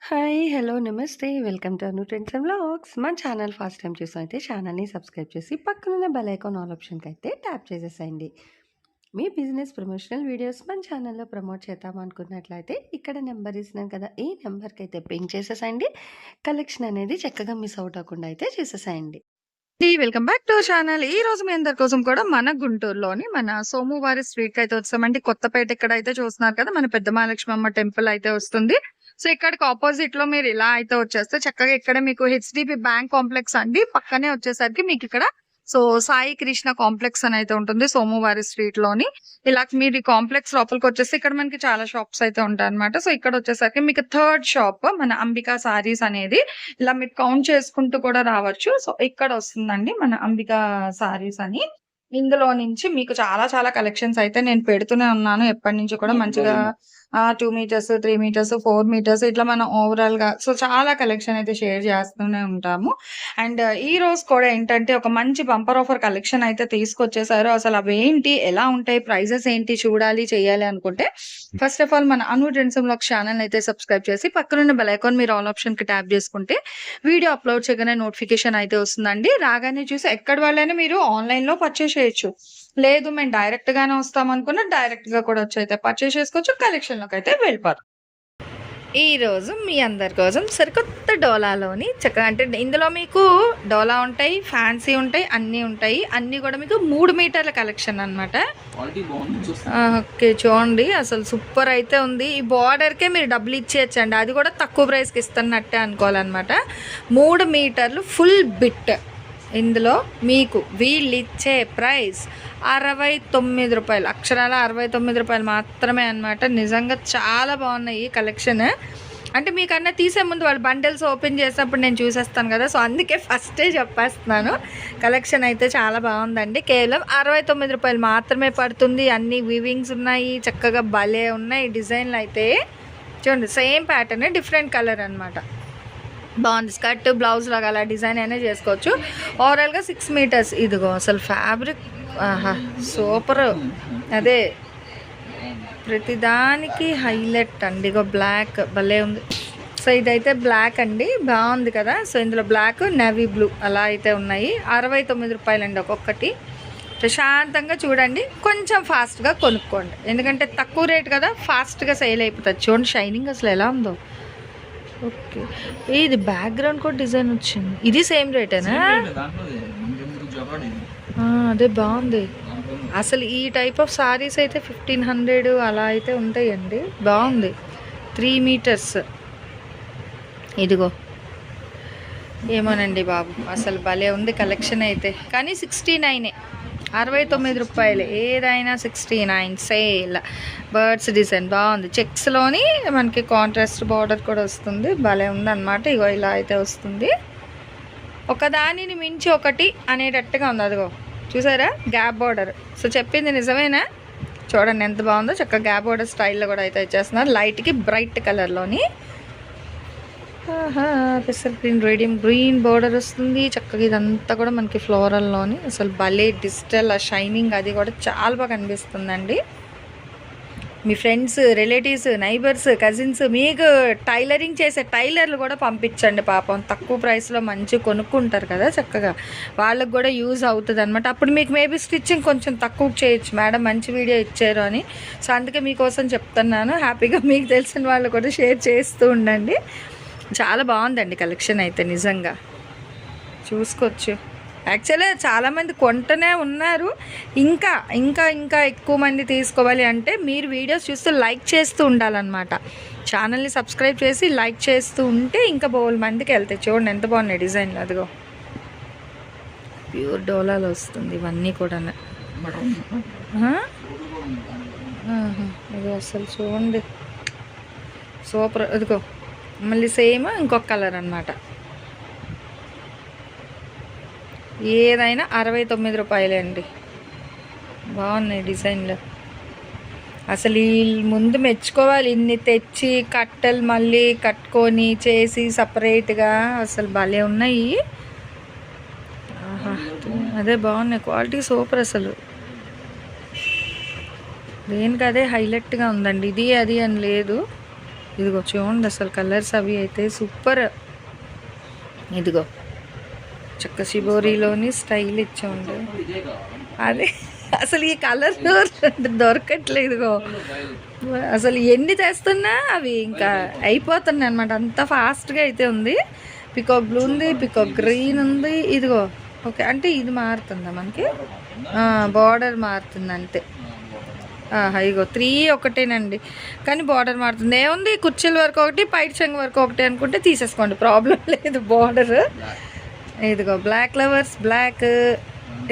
Hi! Hello! నమస్తే. Welcome to Anu trends and vlogs. మన channel first time చూసినైతే ఛానల్‌ని subscribe చేసి పక్కనున్న బెల్ ఐకాన్ ఆల్ ఆప్షన్‌కైతే ట్యాప్ చేసేసేయండి. మీ బిజినెస్ ప్రమోషనల్ వీడియోస్ మన ఛానల్‌లో ప్రమోట్ చేద్దామనుకున్నట్లయితే ఇక్కడ నెంబర్ ఇస్తున్నాను కదా! ఈ నెంబర్‌కైతే పింగ్ చేసేసేయండి. కలెక్షన్ అనేది చక్కగా మిస్ అవుట్ అవ్వకుండా అయితే చేసేసేయండి. Welcome back to channel. ఈ రోజు మీ అందరి కోసం కూడా మన గుంటూరులోని మన సోమువారి స్ట్రీట్ కి అయితే వచ్చామండి. కొత్తపేట ఇక్కడ అయితే చూస్తున్నారు కదా, మన పెద్ద మహాలక్ష్మి అమ్మ టెంపుల్ అయితే వస్తుంది. సో ఇక్కడికి ఆపోజిట్ లో మీరు ఇలా అయితే వచ్చేస్తే చక్కగా ఇక్కడ మీకు హెచ్డిబి బ్యాంక్ కాంప్లెక్స్ అండి పక్కనే వచ్చేసరికి మీకు ఇక్కడ సో సాయి కృష్ణ కాంప్లెక్స్ అని అయితే ఉంటుంది సోమువారి స్ట్రీట్ లోని. ఇలా మీరు ఈ కాంప్లెక్స్ లోపలికి వచ్చేసి ఇక్కడ మనకి చాలా షాప్స్ అయితే ఉంటాయి అనమాట. సో ఇక్కడ వచ్చేసరికి మీకు థర్డ్ షాప్ మన అంబికా సారీస్ అనేది ఇలా మీరు కౌంట్ చేసుకుంటూ కూడా రావచ్చు. సో ఇక్కడ వస్తుందండి మన అంబికా సారీస్ అని. ఇందులో నుంచి మీకు చాలా చాలా కలెక్షన్స్ అయితే నేను పెడుతూనే ఉన్నాను ఎప్పటి నుంచి కూడా మంచిగా 2 మీటర్స్, 3 మీటర్స్, 4 మీటర్స్ ఇట్లా మనం ఓవరాల్ గా సో చాలా కలెక్షన్ అయితే షేర్ చేస్తూనే ఉంటాము. అండ్ ఈ రోజు కూడా ఏంటంటే ఒక మంచి బంపర్ ఆఫర్ కలెక్షన్ అయితే తీసుకొచ్చేసారు. అసలు అవేంటి, ఎలా ఉంటాయి, ప్రైజెస్ ఏంటి చూడాలి చేయాలి అనుకుంటే ఫస్ట్ ఆఫ్ ఆల్ మన అను ట్రెండ్స్ వ్లాగ్స్ ఛానల్ అయితే సబ్స్క్రైబ్ చేసి పక్కనున్న బెల్ ఐకాన్ మీరు ఆల్ ఆప్షన్ కి ట్యాప్ చేసుకుంటే వీడియో అప్లోడ్ చేయగానే నోటిఫికేషన్ అయితే వస్తుందండి. రాగానే చూసి ఎక్కడ వాళ్ళైనా మీరు ఆన్లైన్ లో పర్చేస్ చేయొచ్చు. లేదు మేము డైరెక్ట్ గానే వస్తాం అనుకున్న డైరెక్ట్ గా కూడా వచ్చి అయితే పర్చేస్ చేసుకోవచ్చు. కలెక్షన్ లోకి అయితే వెళ్ళిపోతాం. ఈ రోజు మీ అందరి కోసం సరికొత్త డోలాలోని చక్కగా అంటే ఇందులో మీకు డోలా ఉంటాయి, ఫ్యాన్సీ ఉంటాయి, అన్నీ ఉంటాయి. అన్నీ కూడా మీకు 3 మీటర్ల కలెక్షన్ అనమాట. ఓకే, చూడండి అసలు సూపర్ అయితే ఉంది. ఈ బార్డర్కే మీరు డబ్బులు ఇచ్చేయచ్చండి, అది కూడా తక్కువ ప్రైస్కి ఇస్తున్నట్టే అనుకోవాలన్నమాట. 3 మీటర్లు ఫుల్ బిట్. ఇందులో మీకు వీళ్ళు ఇచ్చే ప్రైస్ 69 రూపాయలు, అక్షరాల 69 రూపాయలు మాత్రమే అనమాట. నిజంగా చాలా బాగున్నాయి ఈ కలెక్షన్. అంటే మీకన్నా తీసే ముందు వాళ్ళు బండిల్స్ ఓపెన్ చేసినప్పుడు నేను చూసేస్తాను కదా, సో అందుకే ఫస్టే చెప్పేస్తున్నాను. కలెక్షన్ అయితే చాలా బాగుందండి. కేవలం 69 రూపాయలు మాత్రమే పడుతుంది. అన్ని వీవింగ్స్ ఉన్నాయి, చక్కగా భలే ఉన్నాయి. డిజైన్లు అయితే చూడండి, సేమ్ ప్యాటర్న్ డిఫరెంట్ కలర్ అనమాట. బాగుంది. స్కర్ట్ బ్లౌజ్ లాగా అలా డిజైన్ అయినా చేసుకోవచ్చు. ఓవరాల్గా 6 మీటర్స్. ఇదిగో అసలు ఫ్యాబ్రిక్ సూపర్. అదే ప్రతిదానికి హైలైట్ అండి. ఇగో బ్లాక్ భలే ఉంది. సో ఇదైతే బ్లాక్ అండి, బాగుంది కదా. సో ఇందులో బ్లాక్, నేవీ బ్లూ అలా అయితే ఉన్నాయి. 69 రూపాయలండి ఒక్కొక్కటి. ప్రశాంతంగా చూడండి, కొంచెం ఫాస్ట్గా కొనుక్కోండి, ఎందుకంటే తక్కువ రేట్ కదా, ఫాస్ట్గా సేల్ అయిపోతుంది. చూడండి షైనింగ్ అసలు ఎలా ఉందో. ఓకే, ఇది బ్యాక్గ్రౌండ్ కూడా డిజైన్ వచ్చింది. ఇది సేమ్ రేటేనా? అదే బాగుంది. అసలు ఈ టైప్ ఆఫ్ సారీస్ అయితే 1500 అలా అయితే ఉంటాయండి. బాగుంది. 3 మీటర్స్. ఇదిగో ఏమోనండి బాబు, అసలు భలే ఉంది కలెక్షన్ అయితే. కానీ 69, 69 రూపాయలు ఏదైనా 69. సేల్ బర్డ్స్ డిజైన్ బాగుంది. చెక్స్లోని మనకి కాంట్రాస్ట్ బార్డర్ కూడా వస్తుంది. భలే ఉందన్నమాట. ఇగో ఇలా అయితే వస్తుంది. ఒకదానిని మించి ఒకటి అనేటట్టుగా ఉంది. అదిగో చూసారా, గ్యాప్ బార్డర్. సో చెప్పింది నిజమేనా? చూడండి ఎంత బాగుందో. చక్కగా గ్యాప్ బార్డర్ స్టైల్లో కూడా అయితే ఇచ్చేస్తున్నారు. లైట్కి బ్రైట్ కలర్లోని పెసర్ గ్రీన్, రేడియం గ్రీన్ బార్డర్ వస్తుంది. చక్కగా ఇదంతా కూడా మనకి ఫ్లోరల్లోని అసలు భలే డిజిటల్ ఆ షైనింగ్ అది కూడా చాలా బాగా కనిపిస్తుందండి. మీ ఫ్రెండ్స్, రిలేటివ్స్, నైబర్స్, కజిన్స్, మీకు టైలరింగ్ చేసే టైలర్లు కూడా పంపించండి. పాపం తక్కువ ప్రైస్లో మంచి కొనుక్కుంటారు కదా, చక్కగా వాళ్ళకు కూడా యూజ్ అవుతుంది అనమాట. అప్పుడు మీకు మేబీ స్టిచ్చింగ్ కొంచెం తక్కువ చేయొచ్చు. మేడం మంచి వీడియో ఇచ్చారు అని. సో అందుకే మీకోసం చెప్తున్నాను. హ్యాపీగా మీకు తెలిసిన వాళ్ళు కూడా షేర్ చేస్తూ ఉండండి. చాలా బాగుందండి కలెక్షన్ అయితే, నిజంగా చూసుకోవచ్చు. యాక్చువల్గా చాలామంది కొంటనే ఉన్నారు. ఇంకా ఇంకా ఇంకా ఎక్కువ మంది తీసుకోవాలి అంటే మీరు వీడియోస్ చూస్తూ లైక్ చేస్తూ ఉండాలన్నమాట. ఛానల్ని సబ్స్క్రైబ్ చేసి లైక్ చేస్తూ ఉంటే ఇంకా బోల్ మందికి వెళ్తాయి. చూడండి ఎంత బాగున్నాయి డిజైన్లు. అదిగో ప్యూర్ డోలాలో వస్తుంది ఇవన్నీ కూడా. ఇది అసలు చూడండి సూపర్. అదిగో మళ్ళీ సేమ్ ఇంకొక కలర్ అన్నమాట. ఏదైనా 69 రూపాయలే అండి. బాగున్నాయి డిజైన్లు. అసలు ఈ ముందు మెచ్చుకోవాలి, ఇన్ని తెచ్చి కట్టలు మళ్ళీ కట్టుకొని చేసి సపరేట్గా అసలు భలే ఉన్నాయి. అదే బాగున్నాయి, క్వాలిటీ సూపర్. అసలు దేనికి అదే హైలైట్గా ఉందండి. ఇది అది అని లేదు, ఇదిగో చూడండి అసలు కలర్స్ అవి అయితే సూపర్. ఇదిగో చక్క షిబోరిలోని స్టైల్ ఇచ్చాండి. అదే అసలు ఈ కలర్ దొరకట్లేదుగో. అసలు ఎన్ని తెస్తున్నా అవి ఇంకా అయిపోతున్నాయి అనమాట, అంత ఫాస్ట్గా అయితే ఉంది. పికాక్ బ్లూ ఉంది, పికాక్ గ్రీన్ ఉంది. ఇదిగో ఓకే అంటే ఇది మారుతుందా మనకి, బార్డర్ మారుతుంది అంతే. ఇగో 3 ఒకటేనండి, కానీ బార్డర్ మారుతుంది. ఏముంది కుర్చీల వరకు ఒకటి, పైట చెంగు వరకు ఒకటి అనుకుంటే తీసేసుకోండి, ప్రాబ్లం లేదు. బార్డర్ ఇదిగో బ్లాక్ ఫ్లవర్స్, బ్లాక్.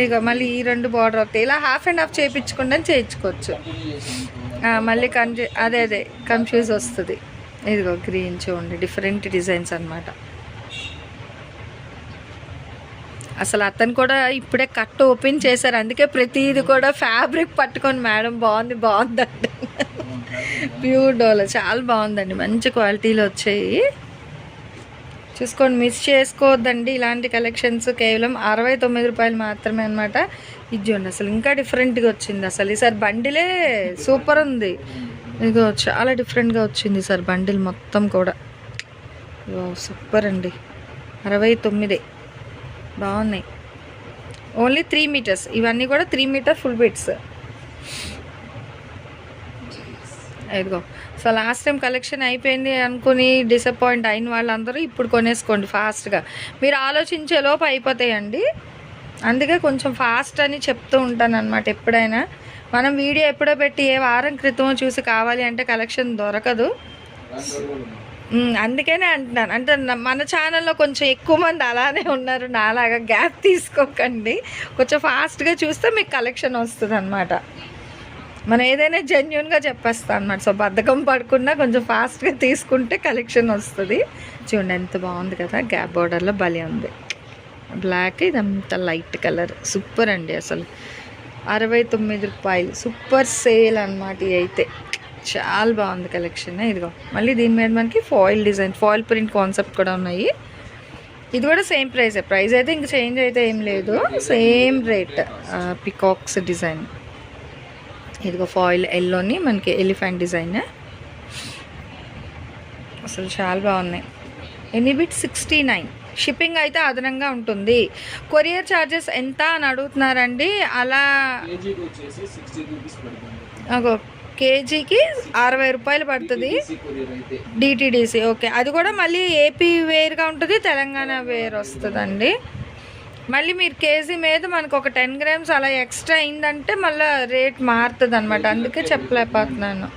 ఇక మళ్ళీ ఈ 2 బార్డర్ ఒకటి, ఇలా హాఫ్ అండ్ హాఫ్ చేయించుకుంటే చేయించుకోవచ్చు. మళ్ళీ అదే కన్ఫ్యూజ్ వస్తుంది. ఇదిగో గ్రీన్ చూడండి, డిఫరెంట్ డిజైన్స్ అనమాట. అసలు అతను కూడా ఇప్పుడే కట్ ఓపెన్ చేశారు, అందుకే ప్రతిది కూడా ఫ్యాబ్రిక్ పట్టుకొని మేడం బాగుందండి. ప్యూర్ డోలా చాలా బాగుందండి, మంచి క్వాలిటీలో వచ్చాయి. చూసుకోండి, మిస్ చేసుకోవద్దండి ఇలాంటి కలెక్షన్స్. కేవలం 69 రూపాయలు మాత్రమే అనమాట. ఇది చూడండి అసలు ఇంకా డిఫరెంట్గా వచ్చింది. అసలు ఈసారి బండిలే సూపర్ ఉంది. ఇదిగో చాలా డిఫరెంట్గా వచ్చింది సార్ బండిల్ మొత్తం కూడా. సూపర్ అండి, 69 బాగున్నాయి. ఓన్లీ 3 మీటర్స్, ఇవన్నీ కూడా 3 మీటర్ ఫుల్ బిట్స్. ఇదిగో సో లాస్ట్ టైం కలెక్షన్ అయిపోయింది అనుకుని డిసప్పాయింట్ అయిన వాళ్ళందరూ ఇప్పుడు కొనేసుకోండి ఫాస్ట్గా. మీరు ఆలోచించేలోపు అయిపోతాయండి, అందుకే కొంచెం ఫాస్ట్ అని చెప్తూ ఉంటాను అనమాట. ఎప్పుడైనా మనం వీడియో ఎప్పుడో పెట్టి ఏ వారం క్రితం చూసి కావాలి అంటే కలెక్షన్ దొరకదు. అందుకనే అంటున్నాను. అంటే మన ఛానల్లో కొంచెం ఎక్కువ మంది అలానే ఉన్నారు, నాలాగా గ్యాప్ తీసుకోకండి. కొంచెం ఫాస్ట్గా చూస్తే మీకు కలెక్షన్ వస్తుంది అనమాట. మనం ఏదైనా జెన్యున్గా చెప్పేస్తాం అనమాట. సో బద్ధకం పడకుండా కొంచెం ఫాస్ట్గా తీసుకుంటే కలెక్షన్ వస్తుంది. చూడండి ఎంత బాగుంది కదా, గ్యాప్ బార్డర్లో భలే ఉంది. బ్లాక్, ఇదంతా లైట్ కలర్, సూపర్ అండి. అసలు 69 రూపాయలు, సూపర్ సేల్ అనమాట. ఇది అయితే చాలా బాగుంది కలెక్షన్. ఇదిగో మళ్ళీ దీని మీద మనకి foil design, foil print concept కూడా ఉన్నాయి. ఇది కూడా సేమ్ ప్రైస్ అయితే ఇంక చేంజ్ అయితే ఏం లేదు, సేమ్ రేట్. పికాక్స్ డిజైన్, ఇదిగో ఫాయిల్ ఎల్లోని మనకి ఎలిఫెంట్ డిజైన్. అసలు చాలా బాగున్నాయి. Any bit 69. షిప్పింగ్ అయితే అదనంగా ఉంటుంది. కొరియర్ ఛార్జెస్ ఎంత అని అడుగుతున్నారండి. అలా కేజీకి 60 రూపాయలు పడుతుంది డిటీడీసీ. ఓకే, అది కూడా మళ్ళీ ఏపీ వేర్గా ఉంటుంది, తెలంగాణ వేర్ వస్తుందండి. మళ్ళీ మీరు కేజీ మీద మనకు ఒక 10 గ్రామ్స్ అలా ఎక్స్ట్రా అయిందంటే మళ్ళీ రేట్ మారుతుంది అనమాట, అందుకే చెప్పలేకపోతున్నాను.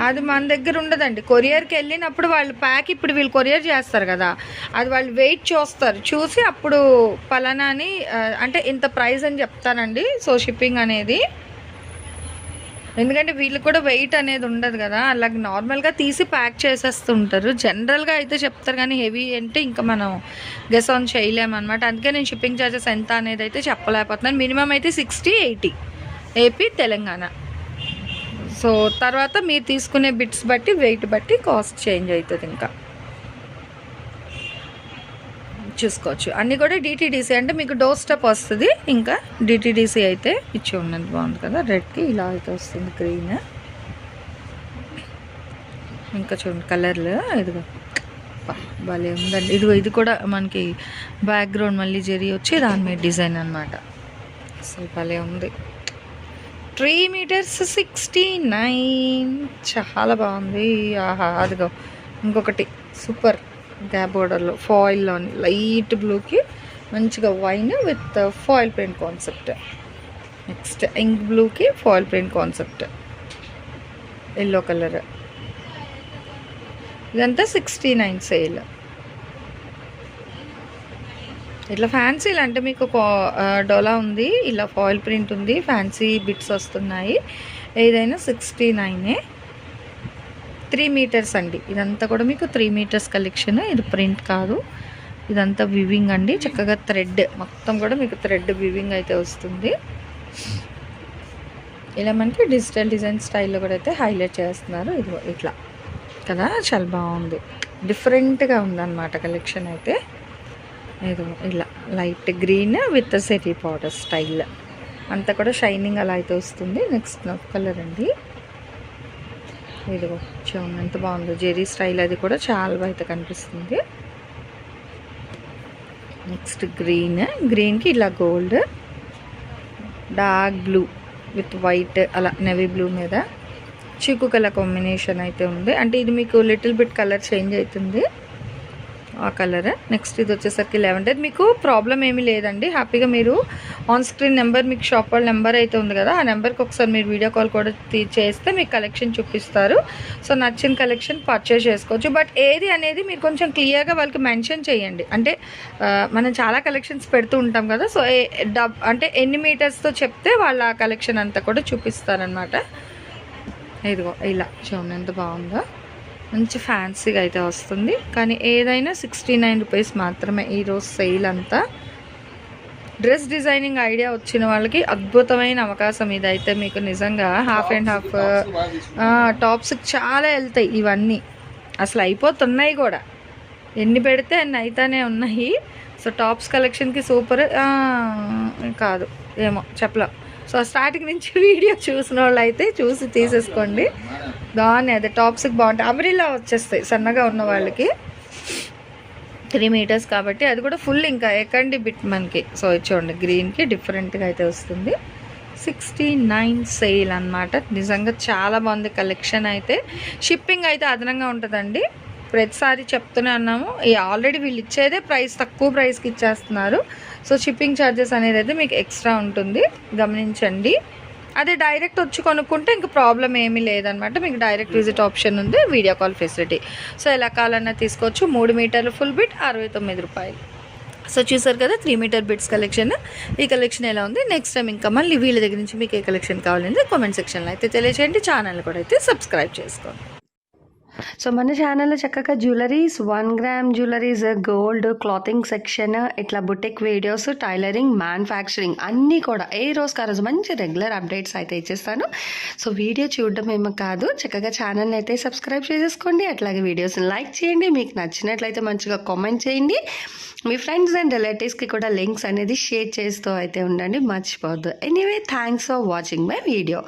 అది మన దగ్గర ఉండదండి. కొరియర్కి వెళ్ళినప్పుడు వాళ్ళు ప్యాక్, ఇప్పుడు వీళ్ళు కొరియర్ చేస్తారు కదా, అది వాళ్ళు వెయిట్ చూస్తారు, చూసి అప్పుడు పలానా అని అంటే ఇంత ప్రైస్ అని చెప్తానండి. సో షిప్పింగ్ అనేది, ఎందుకంటే వీళ్ళు కూడా వెయిట్ అనేది ఉండదు కదా, అలాగే నార్మల్గా తీసి ప్యాక్ చేసేస్తుంటారు. జనరల్గా అయితే చెప్తారు, కానీ హెవీ అంటే ఇంకా మనం గెస్ ఆన్ చేయలేమన్నమాట. అందుకే నేను షిప్పింగ్ ఛార్జెస్ ఎంత అనేది అయితే చెప్పలేకపోతున్నాను. మినిమం అయితే 60-80 ఏపీ తెలంగాణ. సో తర్వాత మీరు తీసుకునే బిట్స్ బట్టి, వెయిట్ బట్టి కాస్ట్ చేంజ్ అవుతుంది. ఇంకా చూసుకోవచ్చు. అన్నీ కూడా డిటీడీసీ అంటే మీకు డోర్ స్టెప్ వస్తుంది. ఇంకా డిటీడీసీ అయితే ఇచ్చి ఉన్నది, బాగుంది కదా, రెడ్కి ఇలా అయితే వస్తుంది, గ్రీన్. ఇంకా చూడండి కలర్లు, ఇదిగో భలే ఉందండి. ఇదిగో ఇది కూడా మనకి బ్యాక్గ్రౌండ్ మళ్ళీ జరి వచ్చి దాని మీద డిజైన్ అనమాట. అసలు భలే ఉంది. 3 మీటర్స్ 69, చాలా బాగుంది. ఆహా, అదిగో ఇంకొకటి సూపర్ గ్యాప్ బోర్డర్లో ఫాయిల్లోని లైట్ బ్లూకి మంచిగా wine with foil print concept. Next ink బ్లూకి foil print concept, yellow colour. ఇదంతా 69 సేల్. ఇట్లా ఫ్యాన్సీలు అంటే మీకు డోలా ఉంది, ఇలా ఫాయిల్ ప్రింట్ ఉంది, ఫ్యాన్సీ బిట్స్ వస్తున్నాయి. ఏదైనా 69. 3 మీటర్స్ అండి. ఇదంతా కూడా మీకు 3 మీటర్స్ కలెక్షన్. ఇది ప్రింట్ కాదు, ఇదంతా వివింగ్ అండి. చక్కగా థ్రెడ్ మొత్తం కూడా మీకు థ్రెడ్ వివింగ్ అయితే వస్తుంది. ఇలా మనకి డిజిటల్ డిజైన్ స్టైల్లో కూడా అయితే హైలైట్ చేస్తున్నారు. ఇది ఇట్లా కదా, చాలా బాగుంది, డిఫరెంట్గా ఉందన్నమాట కలెక్షన్ అయితే. ఇది ఇలా లైట్ గ్రీన్ విత్ సెరీ పౌడర్ స్టైల్. అంతా కూడా షైనింగ్ అలా అయితే వస్తుంది. నెక్స్ట్ కలర్ అండి, ఇదిగో చూడండి ఎంత బాగుందో, జెరీ స్టైల్ అది కూడా చాలా బాగా అయితే కనిపిస్తుంది. నెక్స్ట్ గ్రీన్కి ఇలా gold, dark blue with white అలా నెవీ బ్లూ మీద చీకు కలర్ కాంబినేషన్ అయితే ఉంది. అంటే ఇది మీకు లిటిల్ బిట్ కలర్ చేంజ్ అవుతుంది ఆ కలర్. నెక్స్ట్ ఇది వచ్చేసరికి లెవెండర్. మీకు ప్రాబ్లం ఏమీ లేదండి, హ్యాపీగా మీరు ఆన్ స్క్రీన్ నెంబర్, మీకు షాప్ వాళ్ళ నెంబర్ అయితే ఉంది కదా, ఆ నెంబర్కి ఒకసారి మీరు వీడియో కాల్ కూడా చేస్తే మీకు కలెక్షన్ చూపిస్తారు. సో నచ్చిన కలెక్షన్ పర్చేస్ చేసుకోవచ్చు. బట్ ఏది అనేది మీరు కొంచెం క్లియర్గా వాళ్ళకి మెన్షన్ చేయండి. అంటే మనం చాలా కలెక్షన్స్ పెడుతూ ఉంటాం కదా, సో అంటే ఎన్ని మీటర్స్తో చెప్తే వాళ్ళ ఆ కలెక్షన్ అంతా కూడా చూపిస్తారనమాట. ఇదిగో ఇలా చూడండి ఎంత బాగుందో, మంచి ఫ్యాన్సీగా అయితే వస్తుంది. కానీ ఏదైనా 69 రూపీస్ మాత్రమే ఈరోజు సేల్ అంతా. డ్రెస్ డిజైనింగ్ ఐడియా వచ్చిన వాళ్ళకి అద్భుతమైన అవకాశం ఇదైతే. మీకు నిజంగా హాఫ్ అండ్ హాఫ్ టాప్స్కి చాలా వెళ్తాయి ఇవన్నీ, అసలు అయిపోతున్నాయి కూడా, ఎన్ని పెడితే అన్ని అయితేనే ఉన్నాయి. సో టాప్స్ కలెక్షన్కి సూపర్ కాదు ఏమో చెప్పలేం. సో స్టార్టింగ్ నుంచి వీడియో చూసిన వాళ్ళు అయితే చూసి తీసేసుకోండి, బాగున్నాయి. అదే టాప్స్కి బాగుంటాయి, అమరిలా వచ్చేస్తాయి సన్నగా ఉన్న వాళ్ళకి. 3 మీటర్స్ కాబట్టి అది కూడా ఫుల్ ఇంకా ఎక్కండి బిట్ మనకి. సో చూడండి గ్రీన్కి డిఫరెంట్గా అయితే వస్తుంది. 69 సేల్ అన్నమాట. నిజంగా చాలా బాగుంది కలెక్షన్ అయితే. షిప్పింగ్ అయితే అదనంగా ఉంటుందండి, ప్రతిసారి చెప్తూనే ఉన్నాము. ఆల్రెడీ వీళ్ళు ఇచ్చేదే ప్రైస్, తక్కువ ప్రైస్కి ఇచ్చేస్తున్నారు. సో షిప్పింగ్ ఛార్జెస్ అనేది అయితే మీకు ఎక్స్ట్రా ఉంటుంది, గమనించండి. అదే డైరెక్ట్ వచ్చి కొనుక్కుంటే ఇంక ప్రాబ్లం ఏమీ లేదనమాట. మీకు డైరెక్ట్ విజిట్ ఆప్షన్ ఉంది, వీడియో కాల్ ఫెసిలిటీ. సో ఎలా కావాలన్నా తీసుకోవచ్చు. 3 మీటర్లు ఫుల్ బిట్ 69 రూపాయలు. సో చూసారు కదా 3 మీటర్ బిట్స్ కలెక్షన్. ఈ కలెక్షన్ ఎలా ఉంది, నెక్స్ట్ టైం ఇంకా మళ్ళీ వీళ్ళ దగ్గర నుంచి మీకు ఏ కలెక్షన్ కావాలంటే కామెంట్ సెక్షన్లో అయితే తెలియజేయండి. ఛానల్ కూడా అయితే సబ్స్క్రైబ్ చేసుకోండి. సో మన ఛానల్లో చక్కగా jewelleries, 1 gram jewelleries, gold, clothing section, ఇట్లా బుటిక్ వీడియోస్, టైలరింగ్, మ్యానుఫ్యాక్చరింగ్ అన్నీ కూడా ఏ రోజుకి ఆ రోజు మంచి రెగ్యులర్ అప్డేట్స్ అయితే ఇచ్చేస్తాను. సో వీడియో చూడడం ఏమో కాదు, చక్కగా ఛానల్ని అయితే సబ్స్క్రైబ్ చేసేసుకోండి. అట్లాగే వీడియోస్ని లైక్ చేయండి, మీకు నచ్చినట్లయితే మంచిగా కామెంట్ చేయండి. మీ ఫ్రెండ్స్ అండ్ రిలేటివ్స్కి కూడా లింక్స్ అనేది షేర్ చేస్తూ అయితే ఉండండి, మర్చిపోవద్దు. Anyway thanks for watching my video.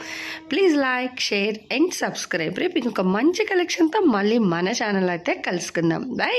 Please like, share and subscribe. రేపు ఇంకొక మంచి కలెక్షన్తో మళ్ళీ మన ఛానల్ అయితే కలుసుకుందాం. బై.